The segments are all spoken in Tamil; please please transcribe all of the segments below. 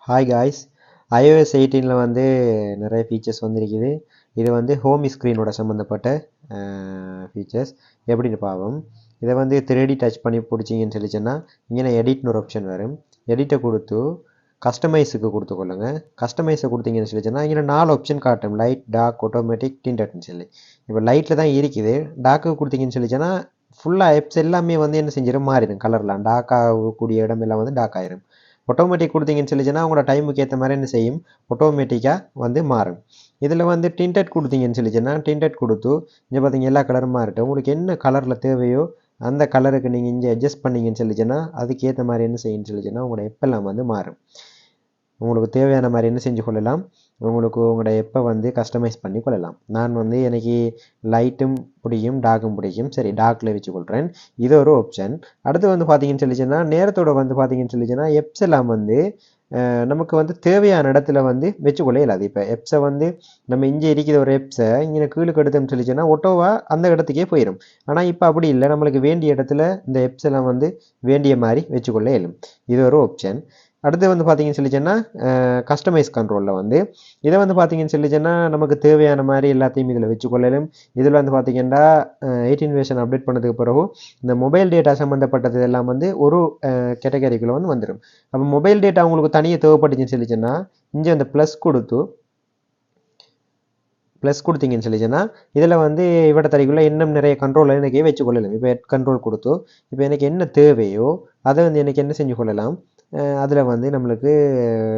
Hi guys. iOS 18ல் வந்து நிறைய ஃபீச்சர்ஸ் வந்துருக்குது. இது வந்து ஹோம் ஸ்க்ரீனோட சம்மந்தப்பட்ட ஃபீச்சர்ஸ் எப்படின்னு பார்ப்போம். இதை வந்து 3D டச் பண்ணி பிடிச்சிங்கன்னு சொல்லிச்சேன்னா இங்கே எடிட்னு ஒரு ஆப்ஷன் வரும். எடிட்டை கொடுத்து கஸ்டமைஸுக்கு கொடுத்துக்கொள்ளுங்க. கஸ்டமைஸை கொடுத்தீங்கன்னு சொல்லிச்சேன்னா இங்கே 4 ஆப்ஷன் காட்டும்: லைட், டார்க், ஆட்டோமேட்டிக், டிண்டட்னு சொல்லி. இப்போ லைட்டில் தான் இருக்குது. டார்க்கு கொடுத்தீங்கன்னு சொல்லிச்சேன்னா ஃபுல்லாக ஆப்ஸ் எல்லாமே வந்து என்ன செஞ்சிடும், மாறிடும். கலர்லாம் டார்க் ஆகக்கூடிய இடம் எல்லாம் வந்து டார்க் ஆயிரும். ஆட்டோமேட்டிக் கொடுத்தீங்கன்னு சொல்லிச்சுன்னா உங்களோட டைமுக்கு ஏற்ற மாதிரி என்ன செய்யும், ஆட்டோமேட்டிக்காக வந்து மாறும். இதில் வந்து டிண்டட் கொடுத்தீங்கன்னு சொல்லிச்சுன்னா டிண்டட் கொடுத்து இங்கே பார்த்தீங்க எல்லா கலரும் மாறிட்டும். உங்களுக்கு என்ன கலரில் தேவையோ அந்த கலருக்கு நீங்கள் இங்கே அட்ஜஸ்ட் பண்ணிங்கன்னு சொல்லிச்சுன்னா அதுக்கேற்ற மாதிரி என்ன செய்யுன்னு சொல்லிச்சுன்னா உங்களோட எப்பெல்லாம் வந்து மாறும். உங்களுக்கு தேவையான மாதிரி என்ன செஞ்சு கொள்ளலாம், உங்களுக்கு உங்களோட எப்போ வந்து கஸ்டமைஸ் பண்ணி கொள்ளலாம். நான் வந்து எனக்கு லைட்டும் பிடிக்கும், டார்க்கும் பிடிக்கும். சரி, டார்க்கில் வச்சுக்கொள்கிறேன். இது ஒரு ஆப்ஷன். அடுத்து வந்து பார்த்தீங்கன்னு சொல்லிச்சுன்னா நேரத்தோட வந்து பார்த்தீங்கன்னு சொல்லிச்சுன்னா எப்ஸ் எல்லாம் வந்து நமக்கு வந்து தேவையான இடத்துல வந்து வச்சுக்கொள்ள இயலாது. இப்போ எப்ஸை வந்து நம்ம இங்கே இருக்கிற ஒரு எப்ஸை இங்கே கீழுக்கு எடுத்தோம்னு சொல்லிச்சுன்னா ஒட்டோவா அந்த இடத்துக்கே போயிடும். ஆனால் இப்போ அப்படி இல்லை, நம்மளுக்கு வேண்டிய இடத்துல இந்த எப்ஸ் எல்லாம் வந்து வேண்டிய மாதிரி வச்சுக்கொள்ள இயலும். இது ஒரு ஆப்ஷன். அடுத்து வந்து பார்த்தீங்கன்னு சொல்லிச்சேன்னா கஸ்டமைஸ் கண்ட்ரோலில் வந்து இதை வந்து பார்த்தீங்கன்னு சொல்லிச்சேன்னா நமக்கு தேவையான மாதிரி எல்லாத்தையும் இதில் வச்சுக்கொள்ளலும். இதில் வந்து பார்த்தீங்கன்னா 18 வெர்ஷன் அப்டேட் பண்ணதுக்கு பிறகு இந்த மொபைல் டேட்டா சம்மந்தப்பட்டது எல்லாம் வந்து ஒரு கேட்டகரிக்குள்ளே வந்து வந்துடும். அப்போ மொபைல் டேட்டா உங்களுக்கு தனியாக தேவைப்பட்டுச்சுன்னு சொல்லிச்சேன்னா இங்கே அந்த ப்ளஸ் கொடுத்தீங்கன்னு சொல்லிச்சுன்னா இதில் வந்து இவட தறிக்குள்ளே இன்னும் நிறைய கண்ட்ரோல் எனக்கே வச்சுக்கொள்ளலாம். இப்போ ஹெட் கண்ட்ரோல் கொடுத்து இப்போ எனக்கு என்ன தேவையோ அதை வந்து எனக்கு என்ன செஞ்சு கொள்ளலாம், அதில் வந்து நம்மளுக்கு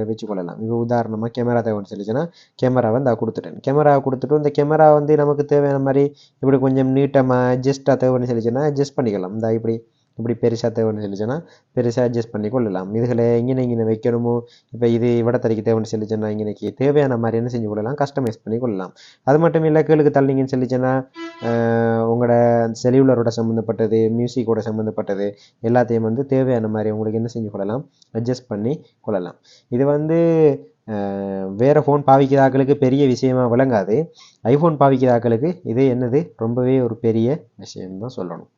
வச்சுக்கொள்ளலாம். இப்போ உதாரணமாக கேமரா தேவைன்னு சொல்லிச்சுன்னா கேமரா வந்து அதை கொடுத்துட்டேன். கேமரா கொடுத்துட்டு இந்த கேமரா வந்து நமக்கு தேவையான மாதிரி இப்படி கொஞ்சம் நீட்டமாக அட்ஜஸ்ட்டாக தேவைன்னு சொல்லிச்சுன்னா அட்ஜஸ்ட் பண்ணிக்கலாம். இந்த இப்படி பெருசாக தேவைன்னு சொல்லிச்சுன்னா பெருசாக அட்ஜஸ்ட் பண்ணி கொள்ளலாம். இதுகளை இங்கே வைக்கணுமோ, இப்போ இது விடத்தறிக்கு தேவைன்னு சொல்லிச்சுன்னா இங்கே தேவையான மாதிரி என்ன செஞ்சு கொள்ளலாம், கஸ்டமைஸ் பண்ணி கொள்ளலாம். அது மட்டும் இல்லை, கீழுக்கு தள்ளிங்கன்னு சொல்லிச்சுன்னா உங்களோட செல்லுலரோட சம்மந்தப்பட்டது, மியூசிக்கோட சம்மந்தப்பட்டது எல்லாத்தையும் வந்து தேவையான மாதிரி உங்களுக்கு என்ன செஞ்சு கொள்ளலாம், அட்ஜஸ்ட் பண்ணி கொள்ளலாம். இது வந்து வேறு ஃபோன் பாவிக்கிறாக்களுக்கு பெரிய விஷயமாக விளங்காது. ஐஃபோன் பாவிக்கிறாக்களுக்கு இது என்னது ரொம்பவே ஒரு பெரிய விஷயம்தான் சொல்லணும்.